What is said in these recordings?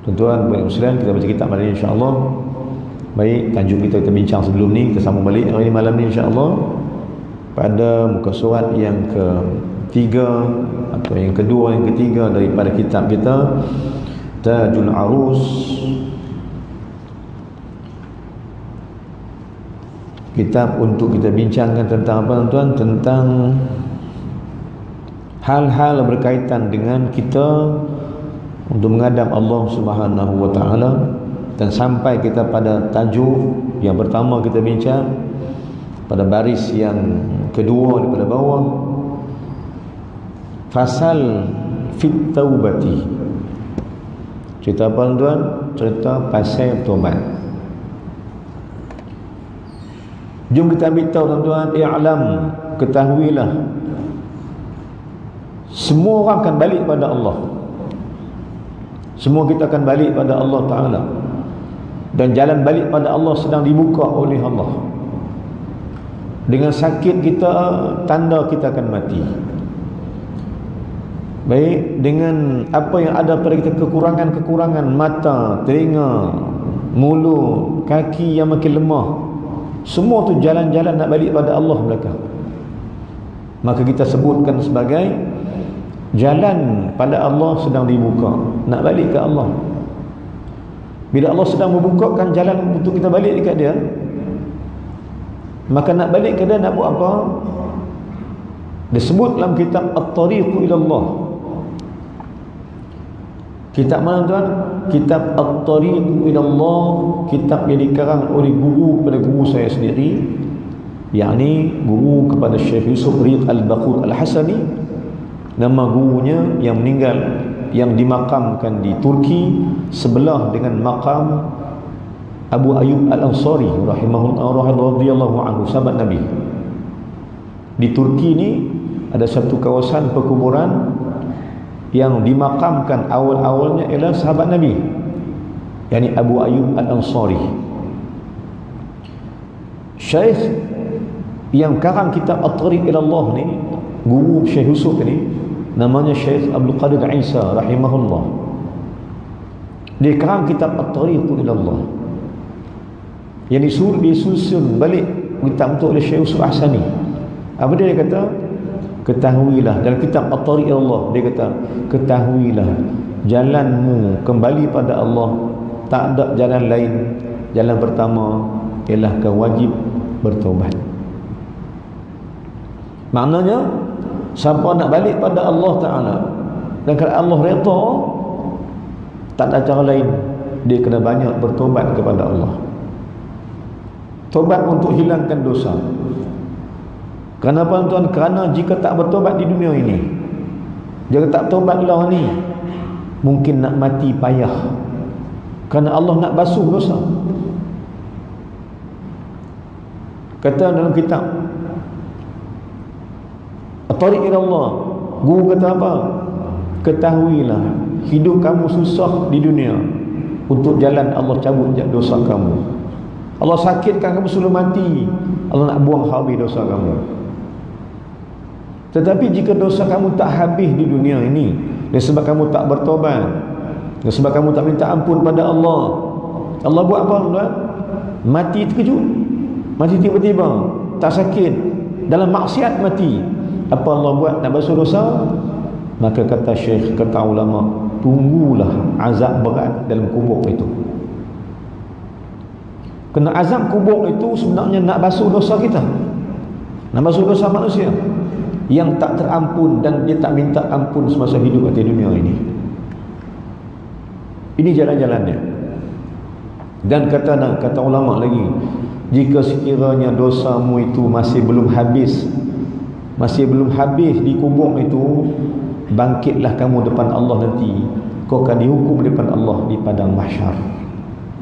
Tuan-tuan, Puan Muslim, kita baca kitab hari ini insya-Allah. Baik, tajuk kita bincang sebelum ni, kita sambung balik hari ini malam ni insya-Allah pada muka surat yang ketiga atau yang kedua, yang ketiga daripada kitab kita Tajul Arus. Kitab untuk kita bincangkan tentang apa tuan-tuan? Tentang hal-hal berkaitan dengan kita untuk menghadap Allah Subhanahu wa taala, dan sampai kita pada tajuk yang pertama kita bincang pada baris yang kedua daripada bawah, fasal fit taubati. Cerita apa tuan? Cerita pasal taubat. Jom kita ambil tahu tuan-tuan, i'lam, ketahuilah semua orang akan balik pada Allah. Semua kita akan balik pada Allah Ta'ala, dan jalan balik pada Allah sedang dibuka oleh Allah. Dengan sakit kita, tanda kita akan mati. Baik, dengan apa yang ada pada kita, kekurangan-kekurangan mata, telinga, mulut, kaki yang makin lemah, semua tu jalan-jalan nak balik pada Allah belakang. Maka kita sebutkan sebagai jalan pada Allah sedang dibuka, nak balik ke Allah. Bila Allah sedang membukakan jalan untuk kita balik dekat dia, maka nak balik ke dia nak buat apa? Disebut dalam kitab At-Tariqu Ilallah. Kitab mana tuan? Kitab At-Tariqu Ilallah, kitab yang dikarang oleh guru kepada guru saya sendiri, yakni guru kepada Syekh Yusuf Ridh Al-Baqur Al-Hasani. Nama gurunya yang meninggal, yang dimakamkan di Turki sebelah dengan makam Abu Ayyub Al-Ansari radhiyallahu anhu, sahabat Nabi. Di Turki ni ada satu kawasan perkuburan yang dimakamkan awal-awalnya ialah sahabat Nabi, yakni Abu Ayyub Al-Ansari. Syekh yang karang kitab At-Tariq Ilallah ni, guru Syekh Yusuf ni, namanya Syekh Abdul Qadir Isa rahimahullah. Dia karang kitab At-Tariq Ilallah yang disusun balik kitab untuk oleh Syekh Yusuf Ahsani. Apa dia kata? Ketahuilah, dalam kitab At-Tariq Ilallah dia kata, ketahuilah jalanmu kembali pada Allah, tak ada jalan lain. Jalan pertama ialah kau wajib bertaubat. Maknanya siapa nak balik pada Allah Ta'ala, dan kalau Allah redha, tak ada cara lain, dia kena banyak bertobat kepada Allah. Tobat untuk hilangkan dosa. Kenapa tuan? Kerana jika tak bertobat di dunia ini, jika tak tobat lah ni, mungkin nak mati payah, kerana Allah nak basuh dosa. Kata dalam kitab At-Tariq Ilallah, guru kata apa? Ketahuilah hidup kamu susah di dunia, untuk jalan Allah cabut dosa kamu. Allah sakitkan kamu sebelum mati, Allah nak buang habis dosa kamu. Tetapi jika dosa kamu tak habis di dunia ini, dan sebab kamu tak bertobat, dan sebab kamu tak minta ampun pada Allah, Allah buat apa tuan? Mati terkejut, mati tiba-tiba, tak sakit, dalam maksiat mati. Apa Allah buat? Nak basuh dosa? Maka kata Syekh, kata ulama, tunggulah azab berat dalam kubur itu. Kena azab kubur itu sebenarnya nak basuh dosa kita, nak basuh dosa manusia yang tak terampun, dan dia tak minta ampun semasa hidup di dunia ini. Ini jalan-jalannya. Dan kata ulama lagi, jika sekiranya dosamu itu masih belum habis di kubur itu, bangkitlah kamu depan Allah nanti, kau akan dihukum depan Allah di padang mahsyar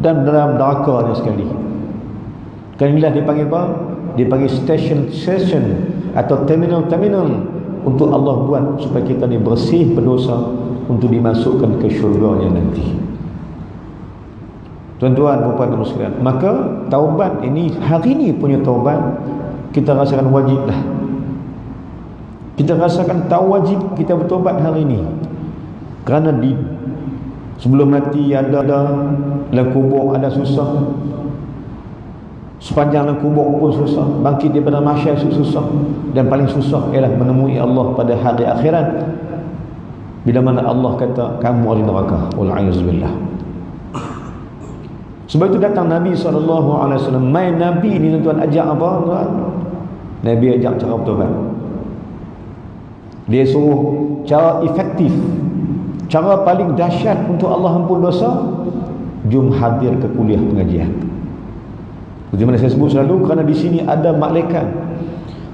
dan dalam nerakanya sekali. Kan inilah dipanggil apa? Dipanggil station atau terminal untuk Allah buat supaya kita ni bersih berdosa untuk dimasukkan ke syurganya nanti. Tuan-tuan, puan-puan dan sekalian, maka taubat ini, hari ini punya taubat, kita rasakan wajib lah. Kita rasakan tahu wajib kita bertobat hari ini, kerana Sebelum mati ada dalam kubur ada susah, sepanjang dalam kubur pun susah, bangkit daripada mahsyar susah, dan paling susah ialah menemui Allah pada hari akhirat, bila mana Allah kata kamu ahli neraka, wal'ayazubillah. Sebab itu datang Nabi SAW. Main Nabi ni tuan ajak apa tuan? Nabi ajak cara bertobat. Dia suruh cara efektif, cara paling dahsyat untuk Allah ampun dosa, jom hadir ke kuliah pengajian. Seperti mana saya sebut selalu, kerana di sini ada malaikat.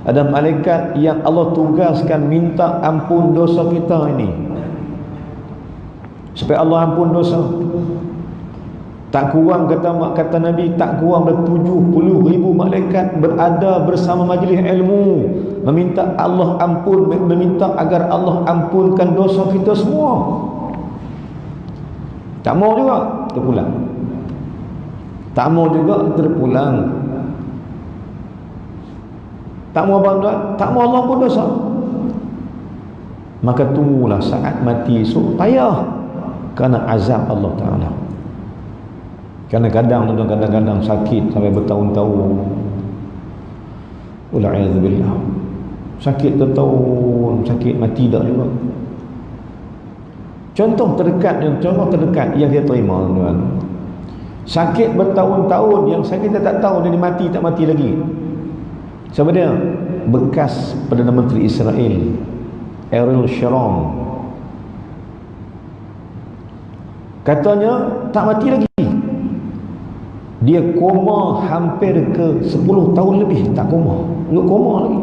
Ada malaikat yang Allah tugaskan minta ampun dosa kita ini, supaya Allah ampun dosa. Tak kurang, kata Nabi, tak kurang dari 70,000 malaikat berada bersama majlis ilmu, meminta Allah ampun, meminta agar Allah ampunkan dosa kita semua. Tak mau juga terpulang, tak mau juga terpulang, tak mau abang, tak mau Allah ampun dosa. Maka tunggulah saat mati esok, payah kerana azab Allah Ta'ala. Kerana kadang-kadang sakit sampai bertahun-tahun. Wal'ayazubillah. Sakit bertahun, sakit mati tak juga. Contoh terdekat yang dia terima, tuan. Sakit bertahun-tahun yang kita tak tahu dia mati tak mati lagi. Siapa dia? Bekas Perdana Menteri Israel, Ariel Sharon. Katanya tak mati lagi. Dia koma hampir ke 10 tahun lebih, tak koma, duduk koma lagi.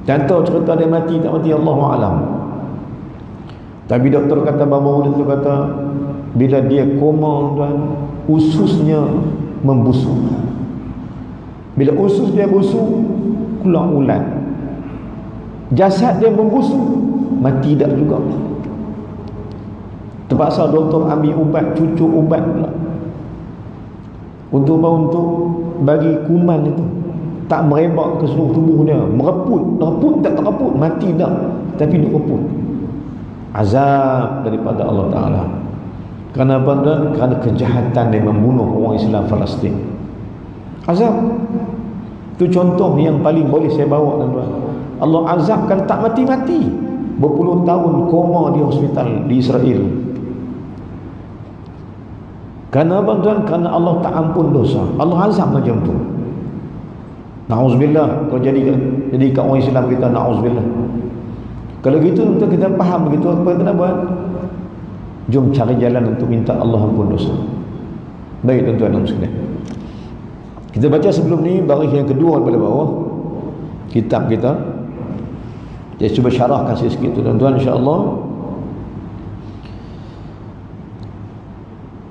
Dan tahu cerita dia mati tak mati, Allahu'alam. Tapi doktor kata, doktor kata, bila dia koma tuan, ususnya membusuk. Bila usus dia busuk, keluar ulat. Jasad dia membusuk, mati dah juga. Terpaksa doktor ambil ubat, cucuk ubat pula. Untuk apa? Untuk bagi kuman itu tak merebak ke seluruh tubuh dia, mereput tak tereput, mati dah tapi dia reput. Azab daripada Allah Ta'ala. Kerana apa? Kerana kejahatan dia membunuh orang Islam Palestin. Azab. Itu contoh yang paling boleh saya bawa, tuan-tuan. Allah azabkan tak mati-mati, berpuluh tahun koma di hospital di Israel. Kerana apa, tuan? Kerana Allah tak ampun dosa. Allah azab macam tu. Na'udzubillah. Kalau jadi kat orang Islam kita, na'udzubillah. Kalau gitu untuk kita faham begitu, apa kita nak buat? Jom cari jalan untuk minta Allah ampun dosa. Baik tuan-tuan dan sekalian, kita baca sebelum ni baris yang kedua daripada bawah kitab kita. Saya cuba syarahkan sikit tuan-tuan, insya-Allah.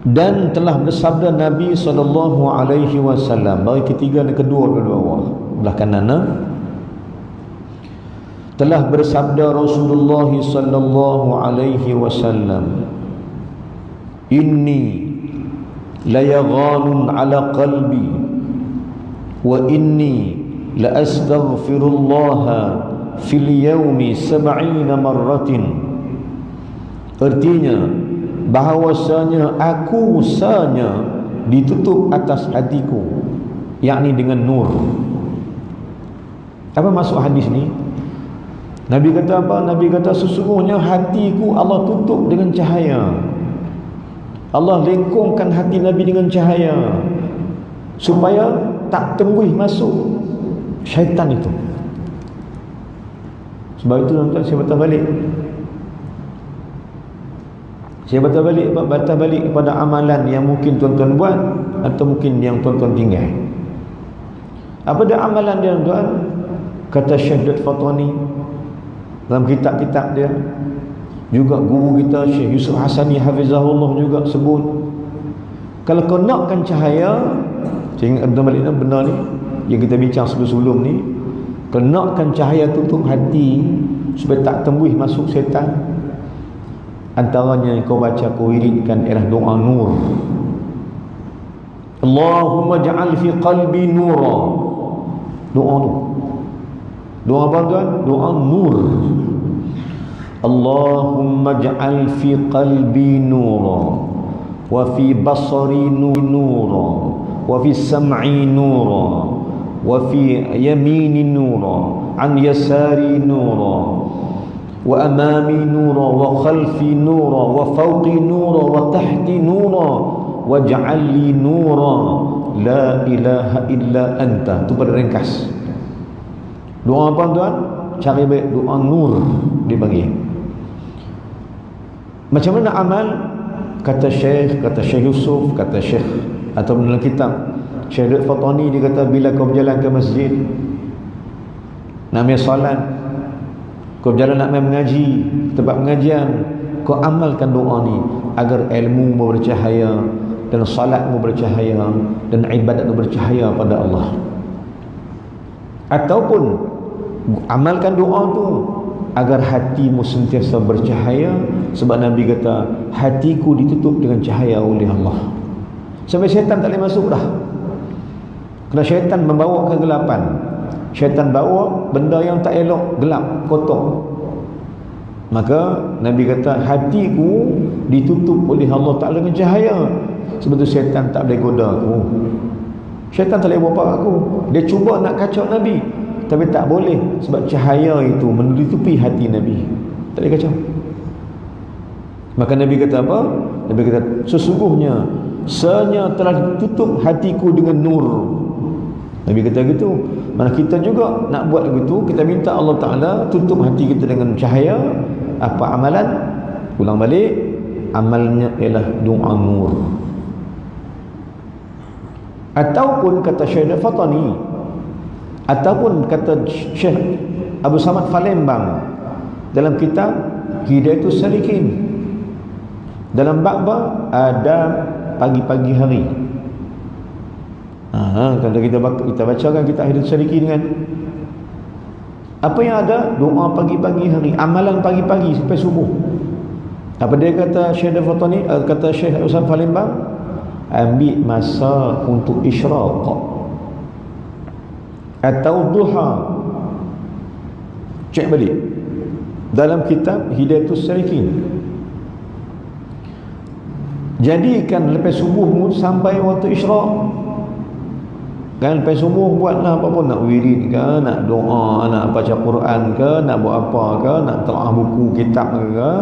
Dan telah bersabda Nabi SAW, bagi ketiga dan kedua di bawah belah kanan, telah bersabda Rasulullah SAW, inni la yaghalun ala qalbi wa inni la astaghfirullah fil yawmi 70 marratin. Artinya bahawasanya aku usahanya ditutup atas hatiku, yakni dengan nur. Apa maksud hadis ni? Nabi kata apa? Nabi kata sesungguhnya hatiku Allah tutup dengan cahaya. Allah lengkungkan hati Nabi dengan cahaya supaya tak tembus masuk syaitan itu. Sebab itu tuan-tuan, saya batal balik kepada amalan yang mungkin tuan-tuan buat atau mungkin yang tuan-tuan tinggal. Apa dia amalan dia, tuan? Kata Syekh Dut Fatani dalam kitab-kitab dia, juga guru kita Syekh Yusuf Hasani hafizahullah juga sebut, kalau kau nakkan cahaya, saya ingat tuan balik benar ni yang kita bincang sebelum-sebelum ni, kau nakkan cahaya tutup hati supaya tak tembus masuk syaitan, antaranya kau baca, kau wiridkan ialah doa nur. Allahumma ja'al fi qalbi nura. Doa tu. Doa apa, tuan? Doa nur. Allahumma ja'al fi qalbi nura wa fi basari nura wa fi sam'i nura wa fi yamini nura an yasari nura wa amami nura wa khalfi nura wa fawqi nura wa tahti nura waj'al li nura la ilaha illa anta. Itu pada ringkas. Doa apa tuan? Cari baik doa nur dibagi. Macam mana amal? Kata Syekh Yusuf, kata Syekh atau dalam kitab Syekh Fatani, dia kata bila kau berjalan ke masjid nak ambil solat, kau berjalan nak mengaji tempat pengajian, kau amalkan doa ni agar ilmu mu bercahaya dan salatmu bercahaya dan ibadatmu bercahaya pada Allah. Ataupun amalkan doa tu agar hatimu sentiasa bercahaya, sebab Nabi kata hatiku ditutup dengan cahaya oleh Allah sampai syaitan tak boleh masuk dah. Kerana syaitan membawa kegelapan, syaitan bawa benda yang tak elok, gelap, kotor. Maka Nabi kata hatiku ditutup oleh Allah Ta'ala dengan cahaya, sebab tu syaitan tak boleh goda aku, syaitan tak boleh bawa aku. Dia cuba nak kacau Nabi tapi tak boleh, sebab cahaya itu menutupi hati Nabi, tak boleh kacau. Maka Nabi kata apa? Nabi kata sesungguhnya senyap telah tutup hatiku dengan nur. Nabi kata gitu. Mana kita juga nak buat begitu, kita minta Allah Ta'ala tutup hati kita dengan cahaya. Apa amalan? Ulang balik, amalnya ialah doa nur. Ataupun kata Syekh Fatani, ataupun kata Syekh Abu Samad Palembang dalam kitab Hidayatus Salikin, dalam bab ada pagi-pagi hari. Kalau kita bacakan kitab Hidayatus Salikin kan, apa yang ada? Doa pagi-pagi hari, amalan pagi-pagi sampai subuh. Apa dia kata Syekh Fatani, kata Syekh Abu Samad Palembang, ambil masa untuk isyraq atau duha. Cek balik dalam kitab Hidayatus Salikin. Jadikan lepas subuhmu sampai waktu isyraq. Kan lepas subuh buatlah apa pun, nak wirid ke, nak doa, nak baca Quran ke, nak buat apa ke, nak telaah buku kitab ke,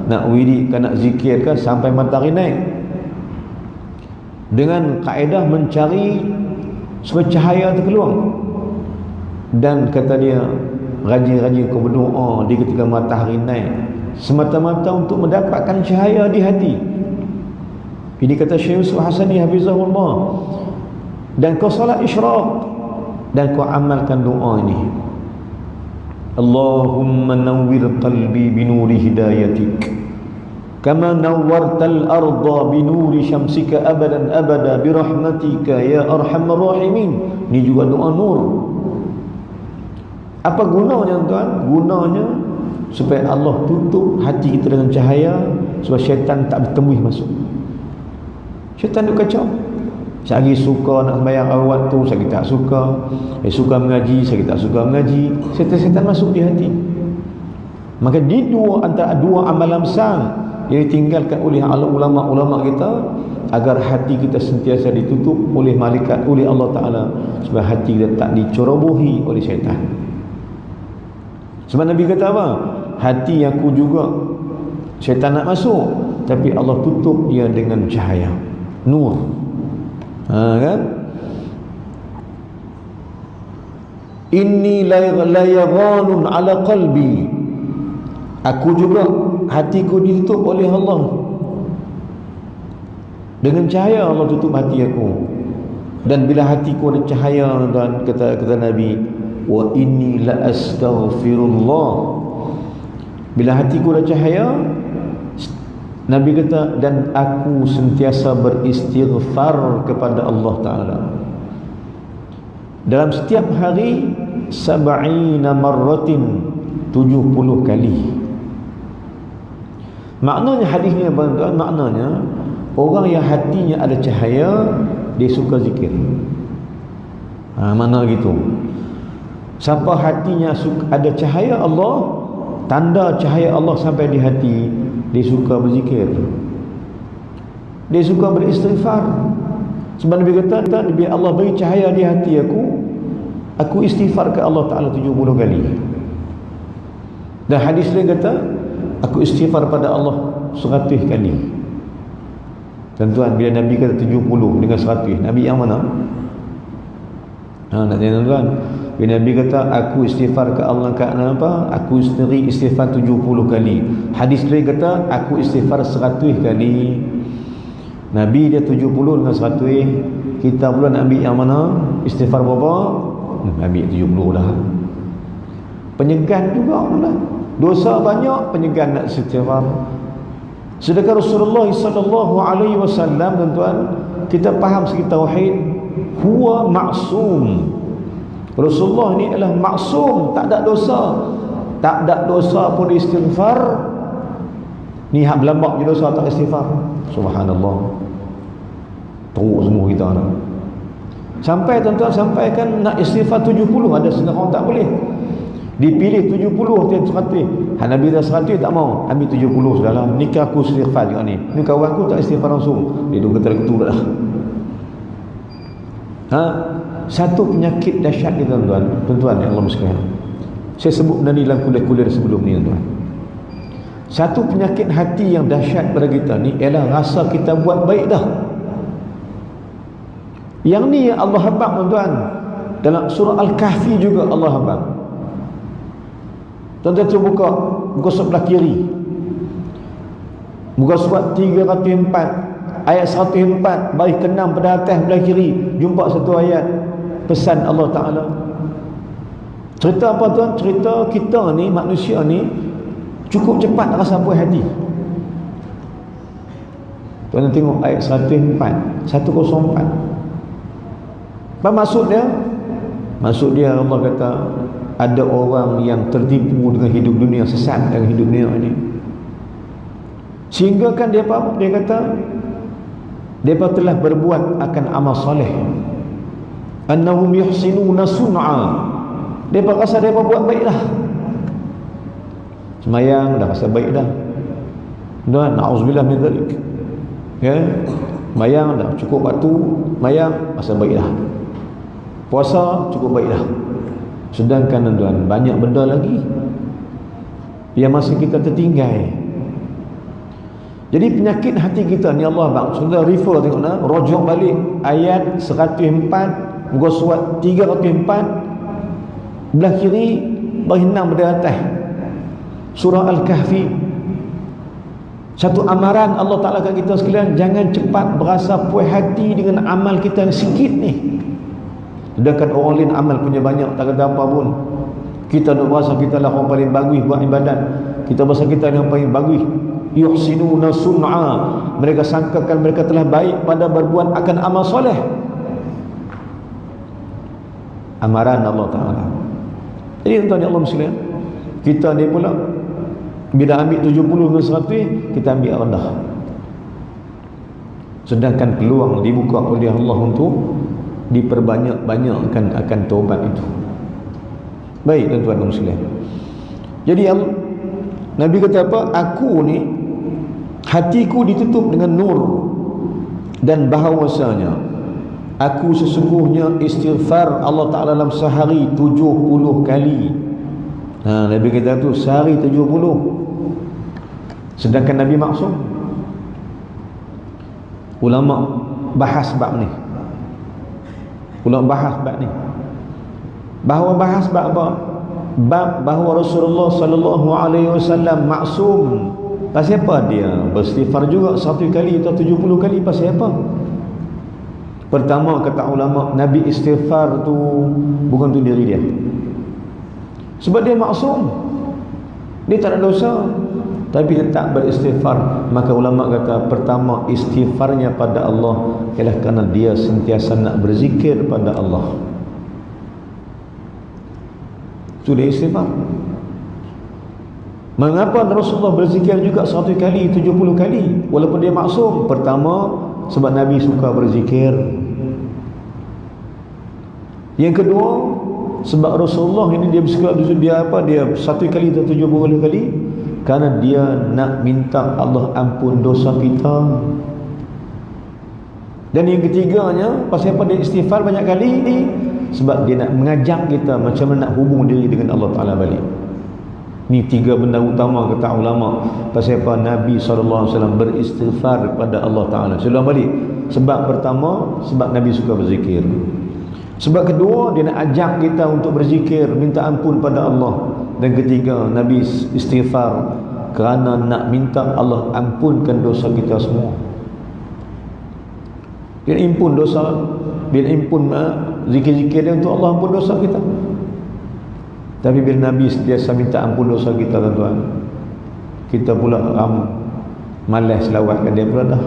nak wirid ke, nak zikir ke, sampai matahari naik, dengan kaedah mencari supaya cahaya itu keluar. Dan kata dia, rajin-rajin kau berdoa di ketika matahari naik, semata-mata untuk mendapatkan cahaya di hati. Ini kata Syekh Yusuf Hasani hafizahullah. Dan kau salat isyraq dan kau amalkan doa ini, Allahumma nawwir qalbi binuri hidayatik kama nawwartal arda binuri syamsika abadan abada birahmatika ya arhamar rahimin. Ini juga doa nur. Apa gunanya tuan? Gunanya supaya Allah tutup hati kita dengan cahaya, supaya syaitan tak bertembus masuk. Syaitan tu kacau. Saya suka nak sembahyang awal tu, saya tak suka. Saya suka mengaji, saya tak suka mengaji. Syaitan masuk di hati. Maka di antara dua amalan besar yang ditinggalkan oleh ulama-ulama kita, agar hati kita sentiasa ditutup oleh malaikat, oleh Allah Ta'ala, supaya hati kita tak dicerobohi oleh syaitan. Sebab Nabi kata apa? Hati aku juga syaitan nak masuk, tapi Allah tutup dia dengan cahaya nur. Kan? Inni la yaghanun ala qalbi. Aku juga hatiku ditutup oleh Allah dengan cahaya. Allah tutup hati aku. Dan bila hatiku ada cahaya, dan kata Nabi, wa inni la astaghfirullah. Bila hatiku ada cahaya, Nabi kata, dan aku sentiasa beristighfar kepada Allah Ta'ala dalam setiap hari 70 marratin, 70 kali. Maknanya hadis ni tuan, maknanya orang yang hatinya ada cahaya, dia suka zikir. Makna gitu. Siapa hatinya ada cahaya Allah, tanda cahaya Allah sampai di hati, dia suka berzikir, dia suka beristighfar. Sebab Nabi kata, biar Allah beri cahaya di hati aku istighfar ke Allah Ta'ala 70 kali. Dan hadis lain kata, aku istighfar pada Allah 100 kali. Tuan-tuan, bila Nabi kata 70 dengan 100, Nabi yang mana? Nak tanya tuan-tuan, bila Nabi kata aku istighfar ke Allah kerana apa? Aku sendiri istighfar 70 kali. Hadis lain kata aku istighfar 100 kali. Nabi dia 70 dengan 100. Kita pula nak ambil yang mana? Istighfar berapa? Ambil 70 dah. Penyegan juga pula. Dosa banyak, penyegan nak istighfar. Sedangkan Rasulullah sallallahu alaihi wasallam, tuan-tuan, kita faham sikit tauhid, huwa maksum. Rasulullah ni adalah maksum, tak ada dosa. Tak ada dosa pun istighfar. Ni hak berlambak je dosa tak istighfar. Subhanallah. Teruk semua kita nak. Sampai tuan-tuan, sampai kan nak istighfar 70, ada setengah orang tak boleh. Dipilih 70 dan 100. Nabi dah 100 tak mau, ambil 70 sudahlah. Nikah aku istighfar juga ni. Ni kawan aku tak istighfar langsung. Dia duk kata gitu dah. Satu penyakit dahsyat ni tuan-tuan. Tuan-tuan yang Allah sekalian. Saya sebut benda ni dalam kuliah-kuliah sebelum ni tuan-tuan. Satu penyakit hati yang dahsyat pada kita ni ialah rasa kita buat baik dah. Yang ni Allah habaq tuan-tuan. Dalam surah Al-Kahfi juga Allah habaq. Tuan-tuan tu buka sebelah kiri. Muka surat 304 ayat 104 baris ke-6 pada atas belah kiri, jumpa satu ayat pesan Allah Ta'ala. Cerita apa tuan? Cerita kita ni, manusia ni cukup cepat rasa puas hati. Tuan tengok ayat 104. Apa maksud dia? Maksud dia Allah kata ada orang yang tertipu dengan hidup dunia, sesat dengan hidup dunia ini. Sehingga kan dia apa? Dia kata mereka telah berbuat akan amal soleh. Annahum yuhsinuna sun'a. Mereka rasa mereka buat baik dah. Semayang dah rasa baik dah. Dan na'udzubillah min dzalik. Ya. Semayang dah cukup waktu, semayang rasa baik dah. Puasa cukup baik dah. Sedangkan tuan, banyak benda lagi yang masih kita tertinggal. Jadi penyakit hati kita ni Allah bang, sudah refer tengok nah, rujuk balik ayat 104 muka surat 304 belah kiri baris 6 pada atas surah Al-Kahfi. Satu amaran Allah Ta'ala kat kita sekalian, jangan cepat berasa puas hati dengan amal kita yang sikit ni. Sedangkan orang lain amal punya banyak, tak kata apa pun. Kita nak berasa kita lah orang paling bagus buat ibadat. Kita berasa kita yang paling bagus. Yuhsinuna sun'a. Mereka sangkakan mereka telah baik pada berbuat akan amal soleh. Amaran Allah Ta'ala. Jadi tuan-tuan ya Allah sekalian, kita ni pula bila ambil 70 dengan 100, kita ambil rendah. Sedangkan peluang dibuka oleh Allah untuk diperbanyak-banyakkan akan taubat itu. Baik tuan-tuan dan sekalian. Jadi Nabi kata apa? Aku ni hatiku ditutup dengan nur, dan bahawasanya aku sesungguhnya istighfar Allah Ta'ala dalam sehari 70 kali. Nabi kata tu sehari 70. Sedangkan Nabi maksum. Ulama bahas bab ni. Ulama bahas bab ni. Bahawa bahas bab apa? Bab bahawa Rasulullah sallallahu alaihi wasallam maksum. Pasal apa dia beristighfar juga 1 kali atau 70 kali? Pasal apa? Pertama kata ulama, Nabi istighfar tu bukan tu diri dia. Sebab dia maksum. Dia tak ada dosa, tapi dia tak beristighfar. Maka ulama kata pertama istighfarnya pada Allah ialah kerana dia sentiasa nak berzikir pada Allah. Itu dia istighfar. Mengapa Rasulullah berzikir juga 100 kali, 70 kali walaupun dia maksum? Pertama sebab Nabi suka berzikir. Yang kedua, Sebab Rasulullah ini dia bersikap, dia 1 kali atau 70 kali, kerana dia nak minta Allah ampun dosa kita. Dan yang ketiganya, pasal apa dia istighfar banyak kali ni? Sebab dia nak mengajak kita macam mana nak hubung diri dengan Allah Ta'ala balik. Ni 3 benda utama kata ulama. Pasal apa Nabi SAW beristighfar kepada Allah Ta'ala. Saya balik. Sebab pertama, sebab Nabi suka berzikir. Sebab kedua, dia nak ajak kita untuk berzikir, minta ampun pada Allah. Dan ketiga, Nabi istighfar kerana nak minta Allah ampunkan dosa kita semua. Bila impun dosa, bila impun zikir-zikir dia untuk Allah ampun dosa kita. Tapi bila Nabi sentiasa minta ampun dosa kita, tuan-tuan, kita pula malas selawatkan dia pula dah.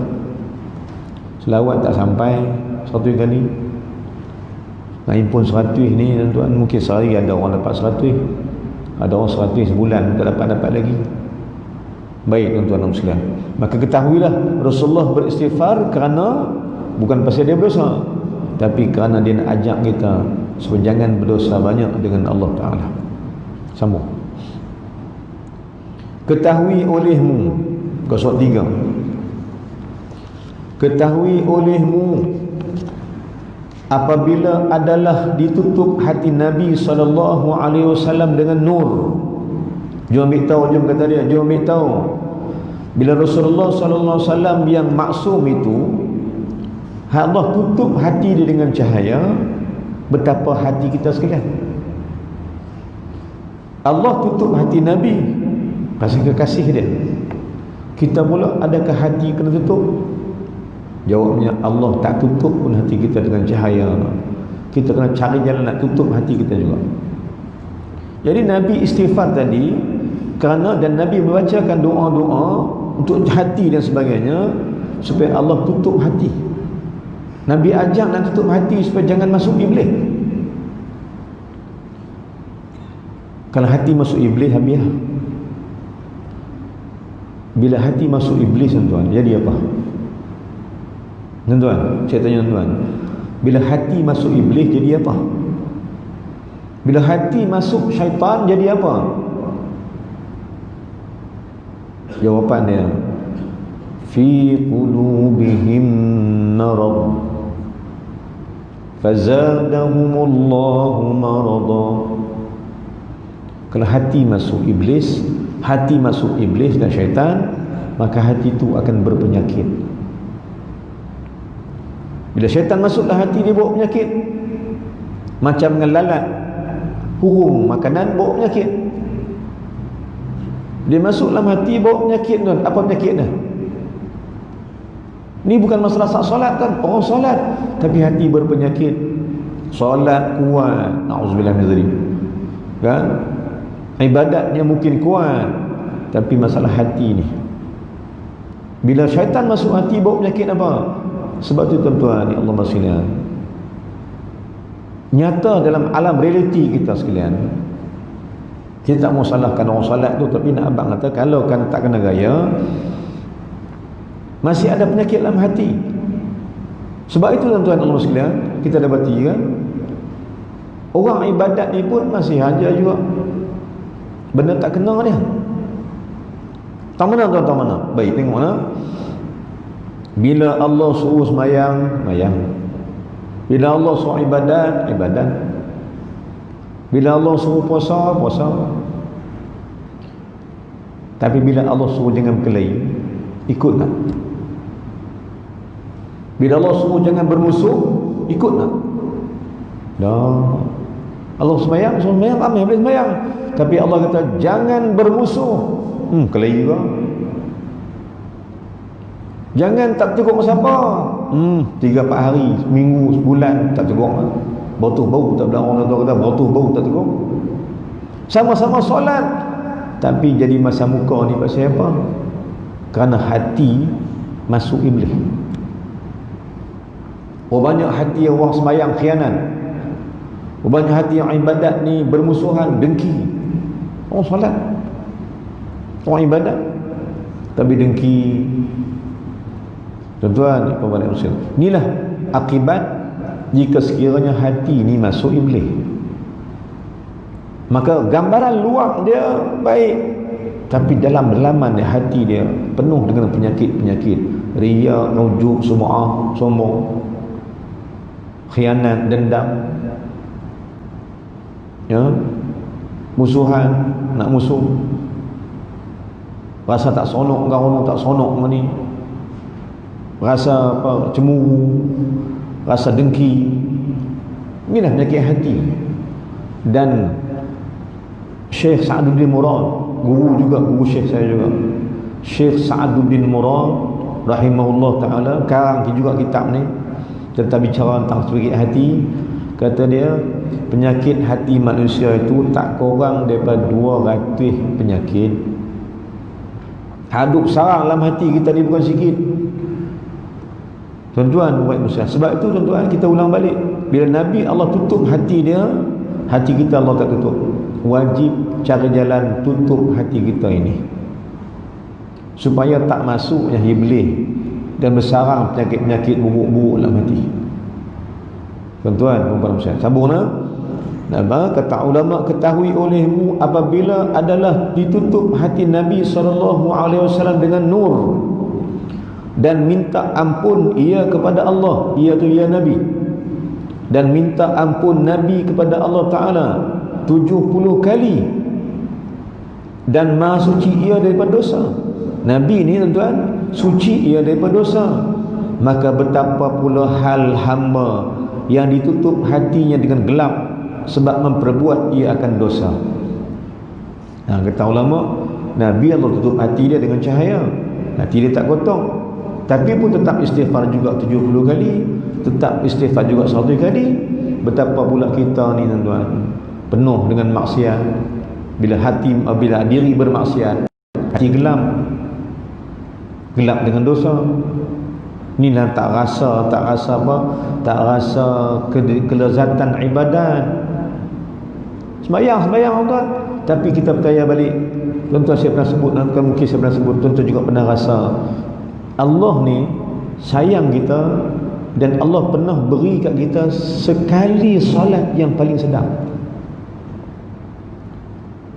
Selawat tak sampai 100 kali. Nak impun 100 ni, tuan-tuan, mungkin sehari ada orang dapat 100, ada orang 100 sebulan tak dapat lagi. Baik, tuan-tuan dan sekalian, maka ketahuilah Rasulullah beristighfar kerana bukan pasal dia berdosa, tapi kerana dia nak ajak kita supaya jangan berdosa banyak dengan Allah Ta'ala. Sambung. Ketahui olehmu, Qasad 3. Ketahui olehmu apabila adalah ditutup hati Nabi SAW dengan nur. Jom ambil tahu, jom kata dia, jom ambil tahu. Bila Rasulullah SAW yang maksum itu, Allah tutup hati dia dengan cahaya, betapa hati kita sekalian. Allah tutup hati Nabi pasal kekasih dia. Kita pula adakah hati kena tutup? Jawabnya, Allah tak tutup pun hati kita dengan cahaya. Kita kena cari jalan nak tutup hati kita juga. Jadi Nabi istighfar tadi kerana, dan Nabi membacakan doa-doa untuk hati dan sebagainya, supaya Allah tutup hati. Nabi ajak nak tutup hati supaya jangan masuk iblis. Kalau hati masuk iblis, habis. Bila hati masuk iblis, tuan-tuan, jadi apa? Tuan-tuan, saya tanya tuan-tuan, bila hati masuk iblis jadi apa? Bila hati masuk syaitan jadi apa? Jawapan dia, fi qulubihim marad fazadahumullahu marada. Kalau hati masuk iblis, dan syaitan, maka hati itu akan berpenyakit. Bila syaitan masuklah hati, dia bawa penyakit. Macam dengan lalat, hurung makanan bawa penyakit. Dia masuk dalam hati, bawa penyakit, tuan. Apa penyakit dia? Ni bukan masalah solat, kan? Orang solat tapi hati berpenyakit. Solat kuat, na'udzubillah min dzalik, kan? Ibadatnya mungkin kuat, tapi masalah hati ni. Bila syaitan masuk hati, bawa penyakit apa? Sebab tu tuan-tuan, ya Allah sekalian, nyata dalam alam realiti kita sekalian, kita tak mau salahkan orang salat tu, tapi nak abang kata, kalau kan tak kena gaya, masih ada penyakit dalam hati. Sebab itu tuan-tuan Allah sekalian, kita dapati kan, orang ibadat ni pun masih haja juga benda tak kena dia. Tak mana tuan-tuan, mana? Baik, tengok mana. Bila Allah suruh semayang, semayang. Bila Allah suruh ibadat, ibadat. Bila Allah suruh puasa, puasa. Tapi bila Allah suruh jangan berkelahi, ikut tak? Bila Allah suruh jangan bermusuh, ikut tak? Dah. Allah semayang, ramai boleh semayang. Tapi Allah kata jangan bermusuh. Kelahi juga. Jangan tak tegur siapa. 3-4 hari, seminggu, sebulan tak tegur. Bautuh bau tak bilang orang tua kata, bautuh bau tak tegur. Sama-sama solat, tapi jadi masa muka ni pasal apa? Kerana hati masuk iblis. Banyak hati orang sembahyang khianat. Banyak hati yang ibadat ni bermusuhan, dengki. Orang solat, orang ibadat, tapi dengki. Tuan-tuan, pembalik Muslim, inilah akibat jika sekiranya hati ni masuk iblis. Maka gambaran luar dia baik, tapi dalam dalaman hati dia penuh dengan penyakit-penyakit, riya, ujub, sum'ah, sombong, khianat, dendam, ya, musuhan, nak musuh, rasa tak sonok dengan orang, tak sonok dengan ni, rasa apa, cemburu, rasa dengki. Inilah penyakit hati. Dan Syekh Sa'aduddin Murad, guru juga, guru Syekh saya juga, Syekh Sa'aduddin Murad rahimahullah ta'ala, karang juga kitab ni tentang bicara tentang penyakit hati. Kata dia, penyakit hati manusia itu tak kurang daripada 200 penyakit. Haduk sarang dalam hati kita ni bukan sikit, tuan-tuan, buat manusia. Sebab itu tuan-tuan, kita ulang balik, bila Nabi Allah tutup hati dia, hati kita Allah tak tutup. Wajib cari jalan tutup hati kita ini supaya tak masuknya iblis dan bersarang penyakit-penyakit buruk-buruk dalam hati. Tuan-tuan, puan-puan sekalian, sambunglah. Kata ulama, ketahui olehmu apabila adalah ditutup hati Nabi SAW dengan nur, dan minta ampun ia kepada Allah, ia tu ya Nabi, dan minta ampun Nabi kepada Allah Ta'ala 70 kali, dan maha suci ia daripada dosa. Nabi ni tuan-tuan suci ia daripada dosa. Maka betapa pula hal hamba yang ditutup hatinya dengan gelap sebab memperbuat ia akan dosa. Kata ulama, Nabi Allah tutup hati dia dengan cahaya, hati dia tak kotor, tapi pun tetap istighfar juga 70 kali, tetap istighfar juga 100 kali. Betapa pula kita ni tuan-tuan penuh dengan maksiat. Bila diri bermaksiat, hati gelap dengan dosa. Inilah tak rasa apa, tak rasa kelezatan ibadat. Sembahyang tuan, tapi kita percaya balik. Tuan-tuan, saya pernah sebut, mungkin saya pernah sebut, tuan-tuan juga pernah rasa Allah ni sayang kita, dan Allah pernah beri kat kita sekali solat yang paling sedap.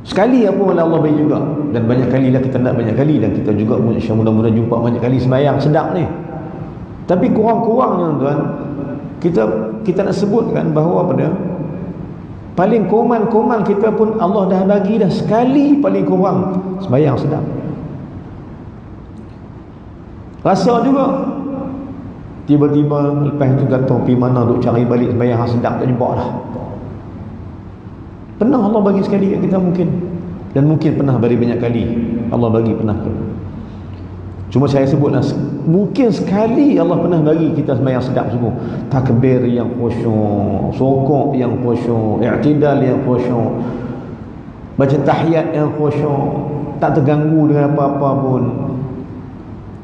Sekali apa pun Allah beri juga, dan banyak kali lah kita nak banyak kali, dan kita juga insya mudah-mudahan jumpa banyak kali sembahyang sedap ni. Tapi kurang-kurangnya tuan, kita nak sebutkan bahawa pada paling koman kita pun Allah dah bagi dah sekali paling kurang sembahyang sedap. Rasa juga tiba-tiba lepas itu datang pergi mana duk cari balik sembahyang sedap, tak jumpa dah. Pernah Allah bagi sekali kat kita mungkin, dan mungkin pernah bagi banyak kali Allah bagi, pernah. Cuma saya sebutlah, mungkin sekali Allah pernah bagi kita sembahyang sedap semua. Takbir yang khusyuk, sokok yang khusyuk, i'tidal yang khusyuk, baca tahiyat yang khusyuk, tak terganggu dengan apa-apa pun.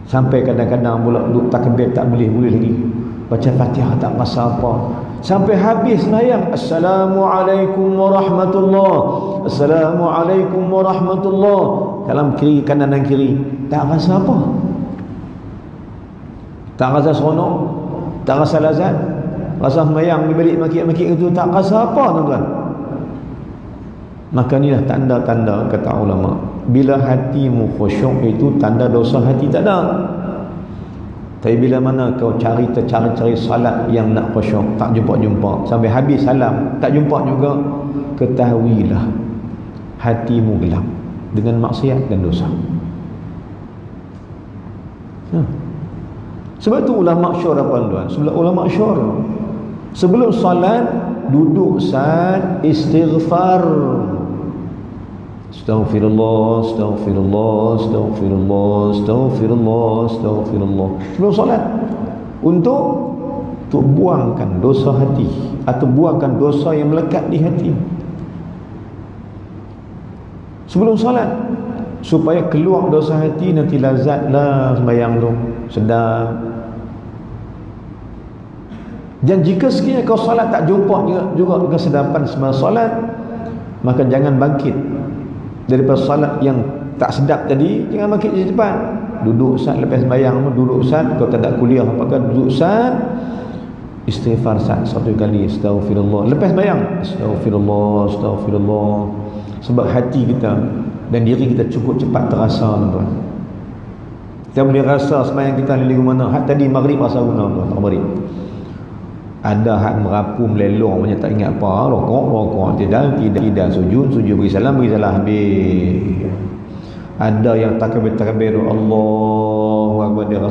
Sampai kadang-kadang pula duduk takbir tak boleh lagi, baca Fatihah tak rasa apa, sampai habis sembahyang, Assalamualaikum warahmatullahi, Assalamualaikum warahmatullahi, kanan kiri, kanan dan kiri, tak rasa apa, tak rasa seronok, tak rasa lazat, rasa sembahyang dibalik makik-makik itu tak rasa apa tuan-tuan. Maka inilah tanda-tanda, kata ulama, bila hatimu khusyuk itu tanda dosa hati tak ada. Tapi bila mana kau cari salat yang nak khusyuk, tak jumpa, sampai habis salam tak jumpa juga, ketahuilah hatimu gelap dengan maksiat dan dosa. Sebab tu ulama syur apa tuan? Ulama syur sebelum salat duduk saat istighfar, Astaghfirullah, astaghfirullah, astaghfirullah, astaghfirullah, astaghfirullah, sebelum solat, untuk buangkan dosa hati atau buangkan dosa yang melekat di hati sebelum solat, supaya keluar dosa hati. Nanti lazatlah sembahyang tu, sedap. Dan jika sekiranya kau solat tak jumpa juga kesedapan semasa solat, maka jangan bangkit daripada salat yang tak sedap tadi, jangan bangkit di depan. Duduk saat lepas sembahyang, duduk saat kau tak ada kuliah apakah, duduk saat istighfar satu kali, astaghfirullah. Lepas bayang, astaghfirullah, astaghfirullah. Sebab hati kita dan diri kita cukup cepat terasa, tuan. Kita boleh rasa sembahyang kita lagi mana. Hak tadi maghrib rasa guna, tuan, maghrib. Ada hak merapum lelong banyak tak ingat apa, rokok tidak sujud bagi salam habis. Ada yang takbir Allahu Akbar, dia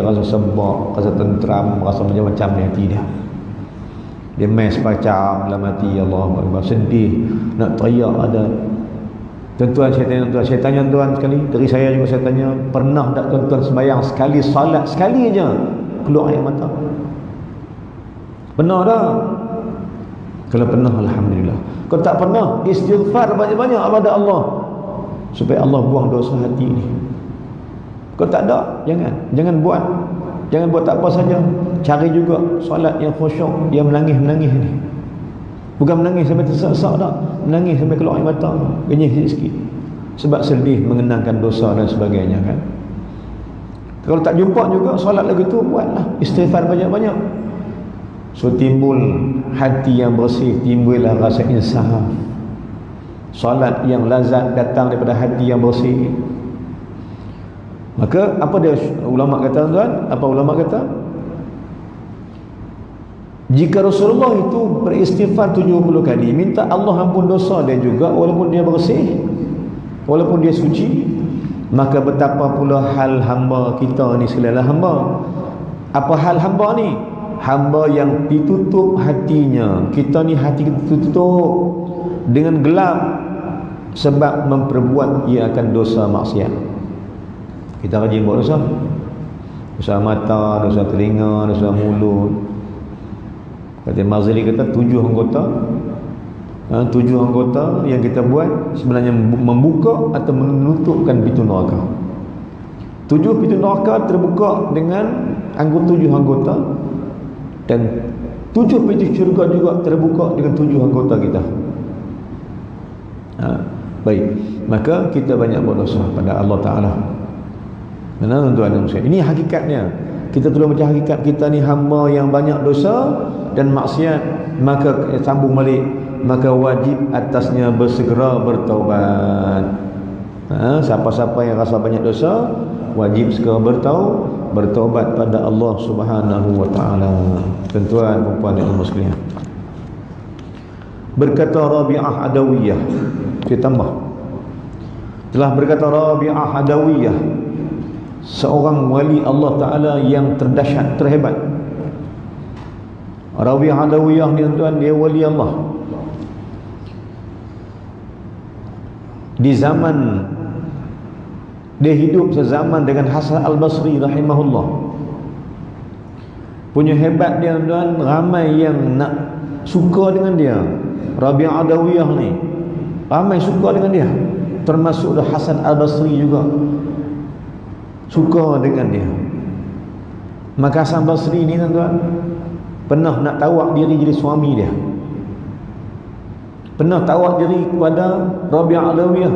rasa sebab, rasa tentram, rasa macam-macam di hati dia mes macam dalam hati, Allahu Akbar, sedih, nak teriak ada. Tuan-tuan saya tanya tuan sekali, dari saya juga saya tanya, pernah tak tuan-tuan sembahyang sekali, salat sekali aja keluar air mata? Pernah tak? Kalau pernah, alhamdulillah. Kalau tak pernah, istighfar banyak-banyak kepada Allah supaya Allah buang dosa hati ni. Kalau tak ada, jangan buat tak apa saja. Cari juga solat yang khusyuk, yang menangis ni. Bukan menangis sampai tersesak tak, menangis sampai keluar air mata, genyih sikit. Sebab sedih mengenangkan dosa dan sebagainya, kan. Kalau tak jumpa juga solat lagu tu, buatlah istighfar banyak-banyak. So timbul hati yang bersih, timbullah rasa insaf. Solat yang lazat datang daripada hati yang bersih. Maka apa dia ulama kata, tuan? Apa ulama kata? Jika Rasulullah itu beristighfar 70 kali, minta Allah ampun dosa dia juga, walaupun dia bersih, walaupun dia suci, maka betapa pula hal hamba kita ni sekalian hamba. Apa hal hamba ni? Hamba yang ditutup hatinya. Kita ni hati kita tutup dengan gelap sebab memperbuat ia akan dosa maksiat. Kita rajin buat dosa, dosa mata, dosa telinga, dosa mulut. Kata Mazali kata 7 anggota, 7 anggota yang kita buat sebenarnya membuka atau menutupkan pintu neraka. 7 pintu neraka terbuka dengan 7 anggota, dan 7 pintu syurga juga terbuka dengan 7 anggota kita. Baik, maka kita banyak berdosa pada Allah Ta'ala. Mana tuan-tuan dan puan, ini hakikatnya. Kita perlu baca hakikat kita ni hamba yang banyak dosa dan maksiat. Maka sambung balik, maka wajib atasnya bersegera bertaubat. Siapa-siapa yang rasa banyak dosa, wajib segera bertaubat pada Allah Subhanahu wa taala. Tuan-tuan dan puan yang muslimin, berkata Rabi'ah Adawiyah, kita tambah, telah berkata Rabi'ah Adawiyah, seorang wali Allah Ta'ala yang terdahsyat, terhebat. Rabi'ah Adawiyah ni tuan, dia wali Allah. Di zaman dia hidup sezaman dengan Hasan Al-Basri rahimahullah. Punya hebat dia tuan, ramai yang nak suka dengan dia. Rabi'ah Adawiyah ni ramai suka dengan dia, termasuk Hasan Al-Basri juga suka dengan dia. Maka Hasan Basri ni tuan-tuan pernah nak tawak diri jadi suami dia, pernah tawak diri kepada Rabi'ah Adawiyah.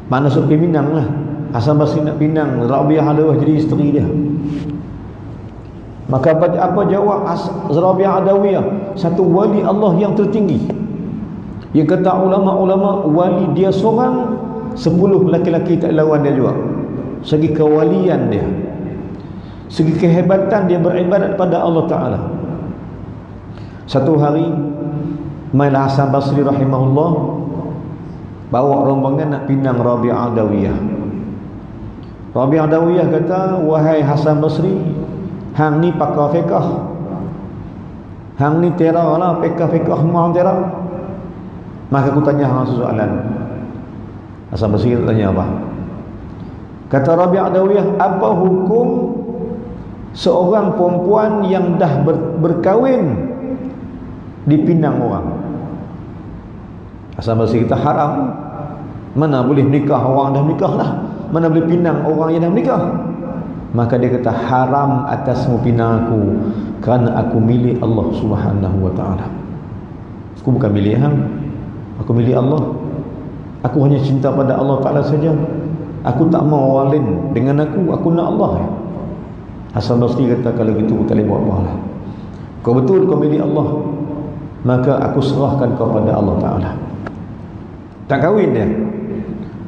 Mana sok Minang lah, Hasan Basri nak pinang Rabi'ah Adawiyah jadi isteri dia. Maka apa jawab Rabi'ah Adawiyah? Satu wali Allah yang tertinggi, yang kata ulama-ulama wali dia seorang, 10 lelaki-lelaki tak lawan dia juga. Segi kewalian dia, segi kehebatan dia beribadat pada Allah Ta'ala. Satu hari mainlah Hasan Basri rahimahullah bawa rombongan nak pinang Rabi'ah Adawiyah. Rabi'ah Adawiyah kata, wahai Hasan Basri, hang ni pakar fiqh, hang ni tera lah, fiqh mahal tera. Maka aku tanya hang soalan. Hasan Basri tanya apa? Kata Rabi'ah Adawiyah, apa hukum seorang perempuan yang dah berkahwin dipinang orang? Hasan Basri kata, haram. Mana boleh nikah orang dah nikah lah, mana boleh pinang orang yang dah nikah. Maka dia kata, haram atasmu pinang aku, kerana aku milik Allah Subhanahu wa ta'ala. Aku bukan milik hang, aku milik Allah. Aku hanya cinta pada Allah Ta'ala saja. Aku tak mau orang lain dengan aku nak Allah. Hasan Basri kata, kalau gitu tak boleh buat apa lah. kau betul kau milik Allah, maka aku serahkan kau pada Allah Ta'ala. Tak kahwin dia.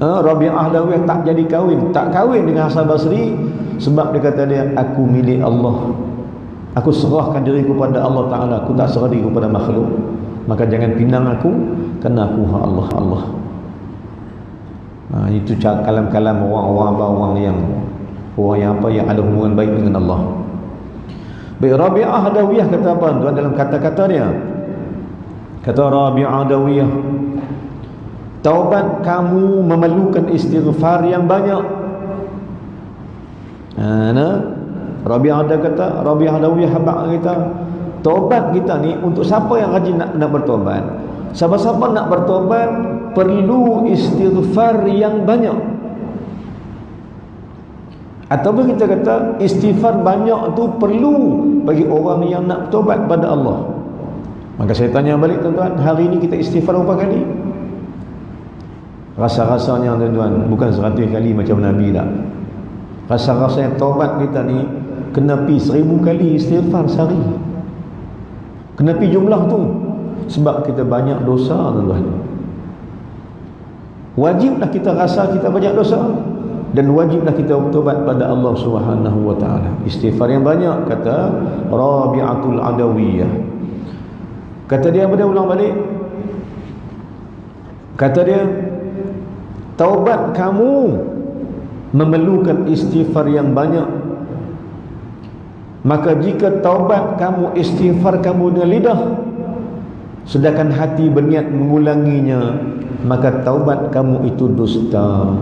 Rabi'ah Adawiyah tak jadi kahwin, tak kahwin dengan Hasan Basri, sebab dia kata dia, aku milik Allah, aku serahkan diriku pada Allah Ta'ala, aku tak serah diri kepada makhluk, maka jangan pinang aku, kerana aku Allah. Itu kalam-kalam orang yang ada hubungan baik dengan Allah. Baik, Rabi'ah Adawiyah kata apa tuan dalam kata-kata dia? Kata Rabi'ah Adawiyah, taubat kamu memerlukan istighfar yang banyak. Rabi'ah Adawiyah habaq kita, taubat kita ni untuk siapa yang rajin nak bertaubat. Siapa-siapa nak bertaubat perlu istighfar yang banyak. Ataupun kita kata istighfar banyak tu perlu bagi orang yang nak bertaubat pada Allah. Maka saya tanya balik tuan-tuan, hari ini kita istighfar berapa kali? Rasa-rasanya tuan-tuan bukan 100 kali macam Nabi tak. Rasa-rasanya taubat kita ni kena pi 1000 kali istighfar sehari. Kena pi jumlah tu, sebab kita banyak dosa tuan-tuan. Wajiblah kita rasa kita banyak dosa, dan wajiblah kita bertobat pada Allah Subhanahu wa taala. Istighfar yang banyak, kata Rabi'atul Adawiyah. Kata dia, pada ulang balik, kata dia, taubat kamu memerlukan istighfar yang banyak. Maka jika taubat kamu, istighfar kamu dengan lidah, sedangkan hati berniat mengulanginya, maka taubat kamu itu dusta.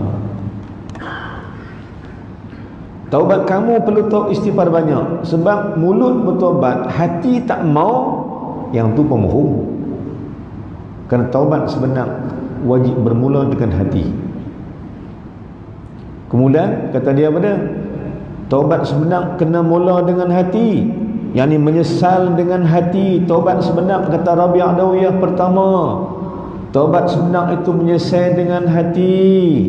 Taubat kamu perlu tahu istighfar banyak, sebab mulut bertaubat, hati tak mau, yang tu pemohong. Kerana taubat sebenar wajib bermula dengan hati. Kemudian kata dia pada, taubat sebenar kena mula dengan hati, yakni menyesal dengan hati. Taubat sebenar, kata Rabi'ah Adawiyah, pertama, taubat sebenar itu menyesal dengan hati.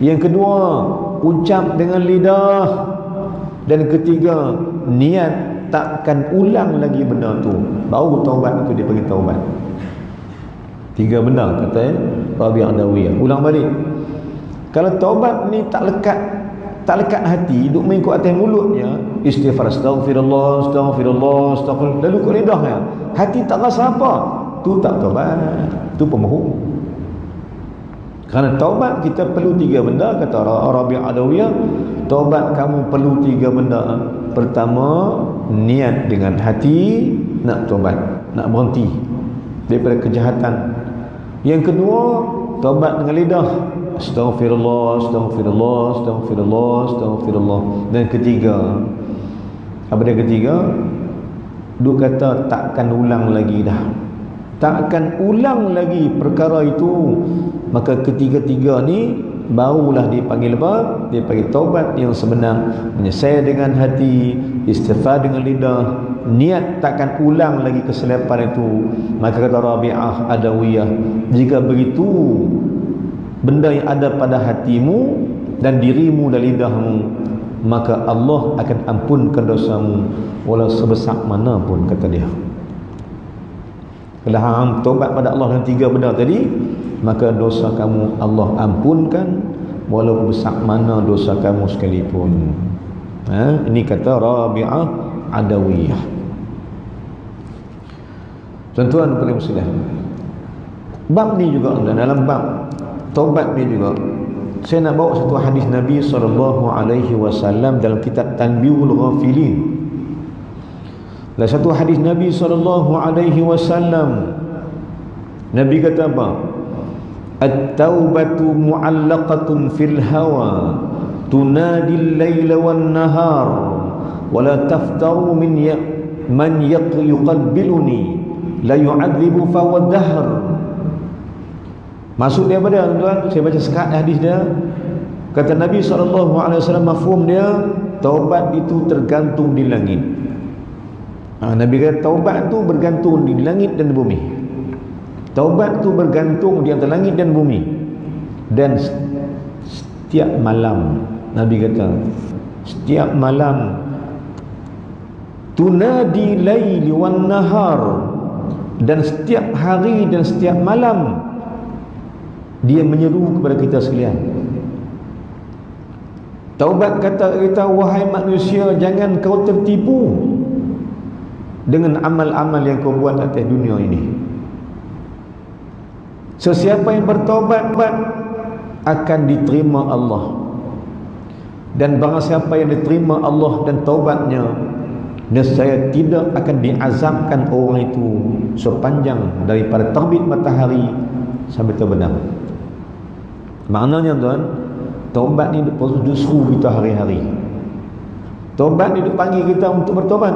Yang kedua, ucap dengan lidah. Dan ketiga, niat takkan ulang lagi benda tu, baru taubat itu dia panggil taubat. 3 benda kata Rabi'ah Adawiyah. Ulang balik, kalau taubat ni tak lekat hati, duk main kat atas mulutnya, istighfar astaghfirullah, lalu kat lidahnya, hati tak rasa apa, tu tak taubat, tu pemohong. Kerana taubat kita perlu 3 benda, kata Rabi'ah Adawiyah. Taubat kamu perlu 3 benda. Pertama, niat dengan hati nak taubat, nak berhenti daripada kejahatan. Yang kedua, taubat dengan lidah, astaghfirullah. Dan ketiga, apa dia ketiga? Duk kata takkan ulang lagi dah, takkan ulang lagi perkara itu. Maka ketiga-tiga ni barulah dipanggil apa? Dipanggil taubat yang sebenar. Menyesal dengan hati, istighfar dengan lidah, niat takkan ulang lagi kesilapan itu. Maka kata Rabi'ah Adawiyah, jika begitu, benda yang ada pada hatimu dan dirimu dan lidahmu, maka Allah akan ampunkan dosamu walau sebesar mana pun, kata dia. Kalau hang taubat pada Allah dengan 3 benda tadi, maka dosa kamu Allah ampunkan walau besar mana dosa kamu sekalipun. Ini kata Rabi'ah Adawiyah. Tuan-tuan paling muslim, bab ni juga, dalam bab taubat ni juga, saya nak bawa satu hadis Nabi SAW dalam kitab Tanbihul Ghafilin. Dalam satu hadis Nabi SAW, Nabi kata apa? At-taubatu mu'allaqatun fil hawa tunadi al-laila wan-nahar wa la taftaru man yuqabbiluni la yu'adzibu fa huwa dahr. Maksud dia apa dia, tuan-tuan? Saya baca sekat hadis dia. Kata Nabi SAW, mafhum dia, taubat itu tergantung di langit. Nabi kata taubat itu bergantung di langit dan bumi. Taubat itu bergantung di antara langit dan bumi. Dan setiap malam, Nabi kata, setiap malam tunadi laili wan nahar, dan setiap hari dan setiap malam dia menyeru kepada kita sekalian. Taubat kata kita, wahai manusia, jangan kau tertipu dengan amal-amal yang kau buat atas dunia ini. Sesiapa yang bertaubat akan diterima Allah, dan barang siapa yang diterima Allah dan taubatnya, nescaya tidak akan diazabkan orang itu sepanjang daripada terbit matahari sampai terbenam. Maknanya tuan, taubat ni justru kita hari-hari. Taubat ni dia panggil kita untuk bertaubat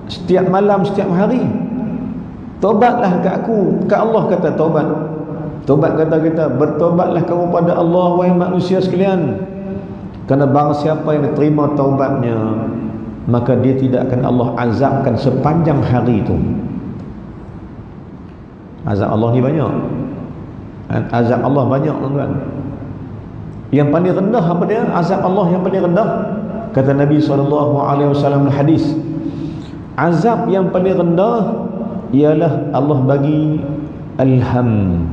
setiap malam, setiap hari. Taubatlah ke aku, ke Allah kata taubat. Taubat kata kita, bertaubatlah kamu pada Allah wahai manusia sekalian. Kerana barang siapa yang diterima taubatnya, maka dia tidak akan Allah azabkan sepanjang hari itu. Azab Allah ni banyak. Azab Allah banyak tuan-tuan. Yang paling rendah apa dia? Azab Allah yang paling rendah, kata Nabi SAW dalam hadis, azab yang paling rendah ialah Allah bagi alham.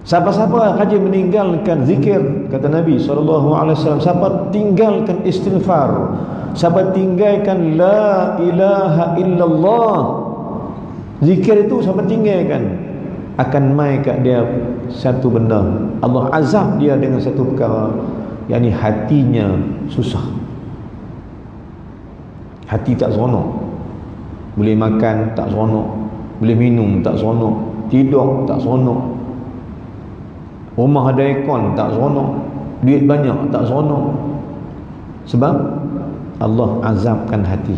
Siapa-siapa rajin meninggalkan zikir, kata Nabi SAW, siapa tinggalkan istighfar, siapa tinggalkan la ilaha illallah, zikir itu siapa tinggalkan, akan mai kat dia satu benda. Allah azab dia dengan satu perkara, yakni hatinya susah. Hati tak seronok. Boleh makan tak seronok, boleh minum tak seronok, tidur tak seronok, rumah ada aircon tak seronok, duit banyak tak seronok. Sebab Allah azabkan hati.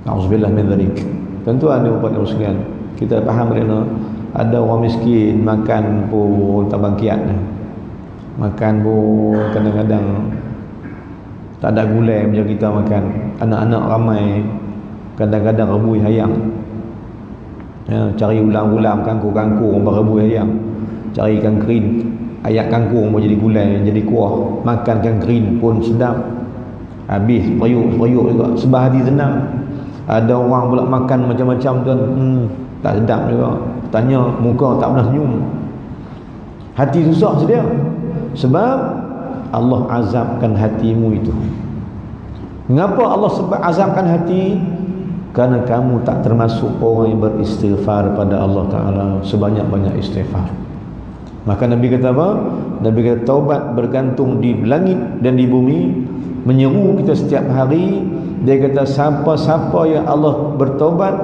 Auzubillah min dzalik. Tentu ada ubat sekalian, kita faham kerana ada orang miskin makan pun tak bangkiat, makan pun kadang-kadang tak ada gulai macam kita makan. Anak-anak ramai, kadang-kadang rebui ayam, cari ulam-ulam, kangkung-kangkung berebui ayam, cari ikan kering, ayam kangkung mau jadi gulai, jadi kuah, makan ikan kering pun sedap, habis periuk juga, sebab hati senang. Ada orang pula makan macam-macam tuan, tak sedap juga, tanya muka tak pernah senyum, hati susah sedia. Sebab Allah azabkan hatimu itu. Mengapa Allah sebab azabkan hati? Kerana kamu tak termasuk orang yang beristighfar pada Allah Ta'ala sebanyak-banyak istighfar. Maka Nabi kata apa? Nabi kata taubat bergantung di langit dan di bumi, menyeru kita setiap hari. Dia kata siapa-siapa yang Allah bertaubat,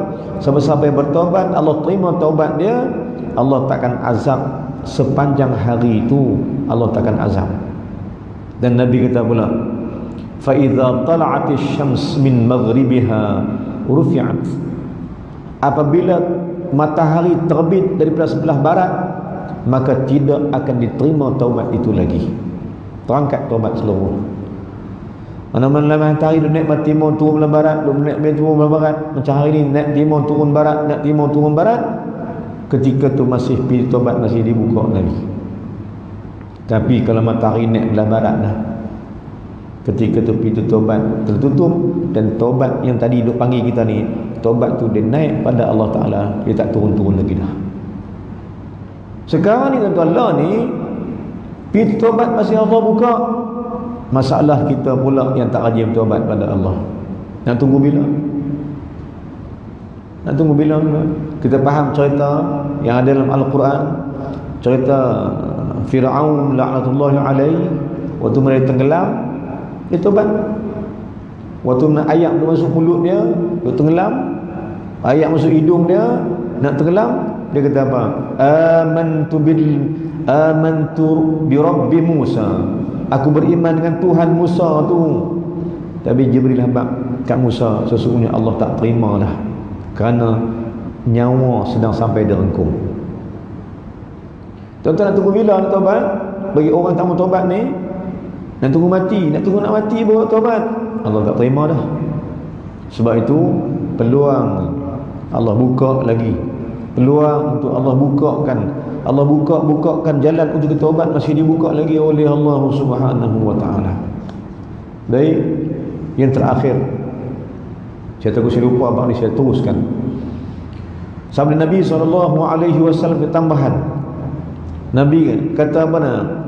siapa-siapa yang bertaubat, Allah terima taubat dia, Allah takkan azab sepanjang hari itu, Allah takkan azab. Dan Nabi kata pula, fa idza tala'atis syams min maghribiha rufi'at, apabila matahari terbit daripada sebelah barat, maka tidak akan diterima taubat itu lagi, terangkat taubat seluruh. Mana-mana matahari dia naik timur turun belah barat, dia naik turun belah barat, macam hari ni naik timur turun barat, naik timur turun barat, ketika tu masih pintu taubat masih dibuka lagi. Tapi kalau matahari naik belah barat dah, ketika tu pintu taubat tertutup, dan taubat yang tadi duk panggil kita ni, taubat tu dia naik pada Allah Ta'ala, dia tak turun-turun lagi dah. Sekarang ni tuan-tuan, Allah ni pintu taubat masih Allah buka, masalah kita pula yang tak rajin bertaubat pada Allah. Nak tunggu bila? Nak tunggu bila? Kita faham cerita yang ada dalam Al-Quran, cerita Fir'aun la'natullahi alaihi, waktu mereka tenggelam, dia taubat. Waktu nak ayam tu masuk mulut dia, dia tenggelam, ayam masuk hidung dia, nak tenggelam, dia kata apa? Amantu bi Rabbi Musa, aku beriman dengan Tuhan Musa tu. Tapi Jibril habaq kat Musa, sesungguhnya Allah tak terima dah, kerana nyawa sedang sampai direngkum. Tuan-tuan nak tunggu bila nak taubat? Bagi orang tak mau taubat ni, nak tunggu mati, nak tunggu nak mati baru nak taubat, Allah tak terima dah. Sebab itu peluang Allah buka lagi, peluang untuk Allah bukakan, Allah bukakan jalan untuk kita taubat masih dibuka lagi oleh Allah Subhanahu wa taala. Baik, Yang terakhir, saya takut saya lupa abang ni, saya teruskan. Sabda Nabi SAW ketambahan. Nabi kata mana?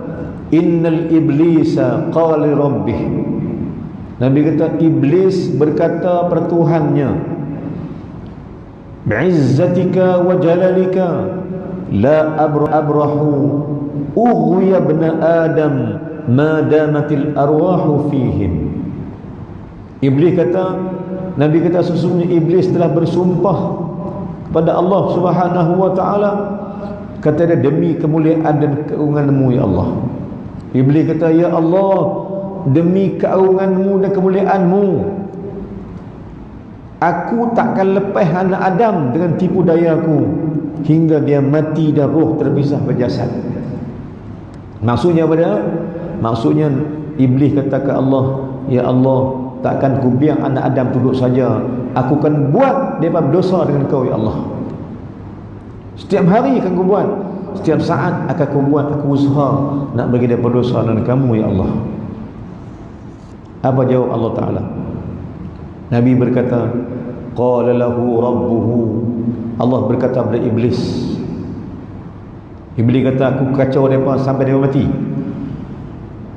Innal iblisa qala rabbih. Nabi kata iblis berkata pada Tuhannya, bi'izzatika wa jalalika la abrahu ughwiya ibn adam ma damatil arwahu fihim. Iblis kata, Nabi kata sesungguhnya iblis telah bersumpah kepada Allah Subhanahu wa taala, kata dia, demi kemuliaan dan keagunganmu ya Allah. Iblis kata, ya Allah, demi keagunganmu dan kemuliaanmu, aku takkan lepas anak Adam dengan tipu dayaku hingga dia mati dan roh terpisah berjasad. Maksudnya apa dia? Maksudnya iblis kata ke Allah, ya Allah, takkan ku biar anak Adam duduk saja, aku akan buat mereka berdosa dengan kau ya Allah. Setiap hari akan ku buat, setiap saat akan ku buat, aku usaha nak bagi mereka berdosa dengan kamu ya Allah. Apa jawab Allah Ta'ala? Nabi berkata, qala lahu rabbuhu, Allah berkata kepada iblis. Iblis kata, aku kacau mereka sampai mereka mati.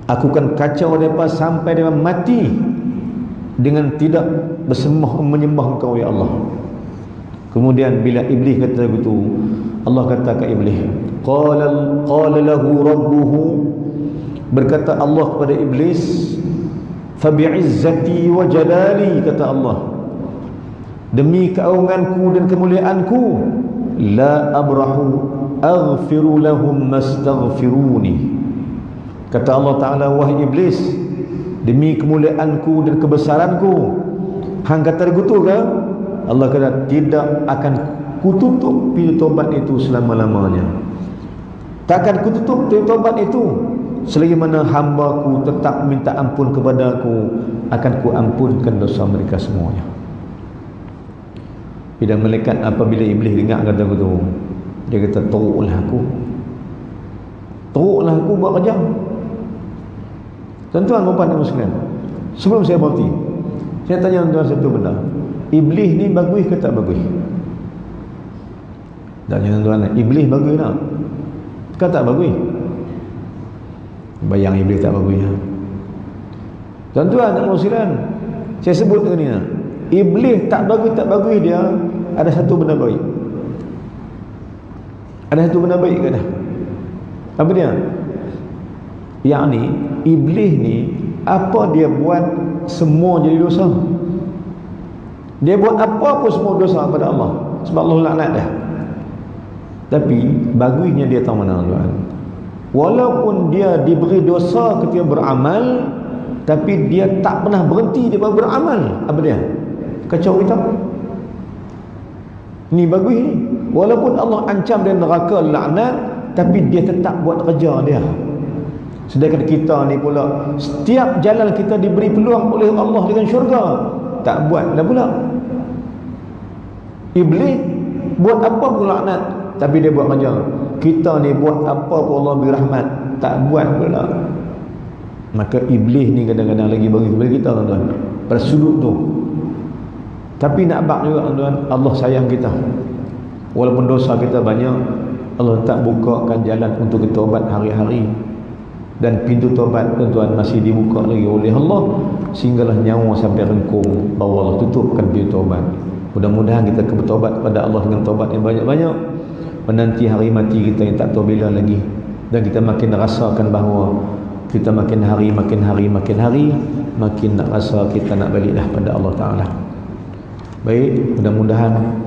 Aku akan kacau mereka sampai mereka mati dengan tidak menyembah engkau ya Allah. Kemudian bila iblis kata begitu, Allah kata ke iblis, qala lahu rabbuhu, berkata Allah kepada iblis, fa bi'izzati wa jalali, kata Allah, demi keagunganku dan kemuliaanku, la abrahu aghfiru lahum mastaghfiruni. Kata Allah Ta'ala, wahai iblis, demi kemuliaanku dan kebesaranku, hang kata begitu ke? Allah kata, tidak akan kututup pintu taubat itu selama-lamanya. Takkan kututup pintu taubat itu selagi mana hamba-Ku tetap minta ampun kepada-Ku, akan ku ampunkan dosa mereka semuanya. Bila malaikat, apabila iblis dengar kata begitu, dia kata, teruklah aku buat kerja. Tuan-tuan dan muslimin, sebelum saya berhenti, saya tanya tuan satu benda. Iblis ni bagus ke tak bagus? Dan tuan-tuan, iblis bagus tak? Ke tak bagus? Bayang iblis tak bagus ya? Tuan-tuan dan muslimin, saya sebut dengan ni, iblis tak bagus dia, ada satu benda baik. Ada satu benda baik ke dah? Apa dia? Yakni iblis ni, apa dia buat semua jadi dosa. Dia buat apa pun semua dosa pada Allah, sebab Allah laknat dah. Tapi bagusnya dia tahu mana tuan, walaupun dia diberi dosa ketika beramal, tapi dia tak pernah berhenti dia beramal. Apa dia? Kacau kita. Ni bagus ni, walaupun Allah ancam dia neraka laknat, tapi dia tetap buat kerja dia. Sedangkan kita ni pula, setiap jalan kita diberi peluang oleh Allah dengan syurga, tak buat dah pula. Iblis buat apa pun laknat, tapi dia buat kerja. Kita ni buat apa pun Allah beri rahmat, tak buat pula. Maka iblis ni kadang-kadang lagi bagi kepada kita tuan-tuan, pada sudut tu. Tapi nak bak juga tuan-tuan, Allah sayang kita. Walaupun dosa kita banyak, Allah tak bukakan jalan untuk kita taubat hari-hari. Dan pintu taubat tuan-tuan masih dibuka lagi oleh Allah, sehinggalah nyawa sampai rengkung, bahawa Allah tutupkan pintu taubat. Mudah-mudahan kita bertaubat kepada Allah dengan taubat yang banyak-banyak, menanti hari mati kita yang tak tahu bila lagi. Dan kita makin rasakan bahawa kita makin hari makin nak rasa kita nak balik dah pada Allah Ta'ala. Baik, mudah-mudahan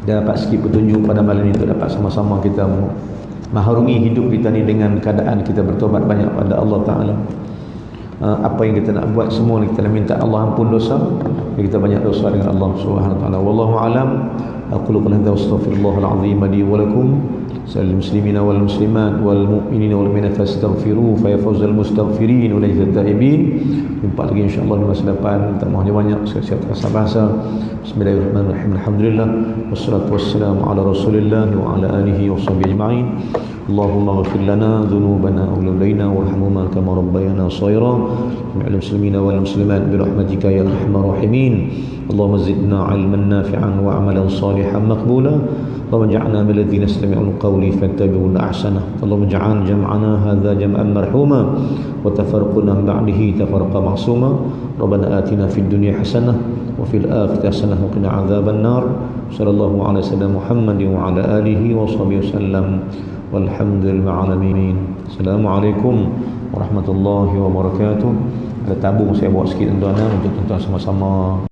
dia dapat sikit petunjuk pada malam ini, untuk dapat sama-sama kita maharungi hidup kita ni dengan keadaan kita bertobat banyak pada Allah Ta'ala. Apa yang kita nak buat semua ni kita minta Allah ampun dosa, kita banyak dosa dengan Allah Subhanahu wa taala. Wallahu alam. Aqulu qawli hadza wa astaghfirullahal azim li wa lakum. Sal muslimina wal muslimat wal mu'minina wal mu'minat fastaghfiruhu fa yafuzul mustaghfirin wa laysa taibin. Jumpa lagi insyaallah di masa depan. Tak mahu banyak siap-siap bahasa. Bismillahirrahmanirrahim. Alhamdulillah wassalatu wassalamu ala Rasulillah wa ala alihi washabbihi ajma'in. Allahumma ighfir lana dhunubana wa lana warhamhuma kama rabbayana shaghira wa lil muslimina wal muslimat bi rahmatika ya arhamar rahimin. Allahumma zidna 'ilman nafi'an wa 'amalan salihan maqbula. اللهم اجعلنا من الذين يستمعون القول فيتبعون احسنه. اللهم اجعل جمعنا هذا جمعا مرحوما وتفرقنا من بعده تفرقا معصوما. ربنا آتنا في الدنيا حسنه وفي الآخرة حسنه وقنا عذاب النار. صلى الله على سيدنا محمد وعلى آله وصحبه وسلم والحمد لله العالمين. السلام عليكم warahmatullahi wabarakatuh. Ada tabung saya buat sikit tuan-tuan untuk tuan-tuan sama-sama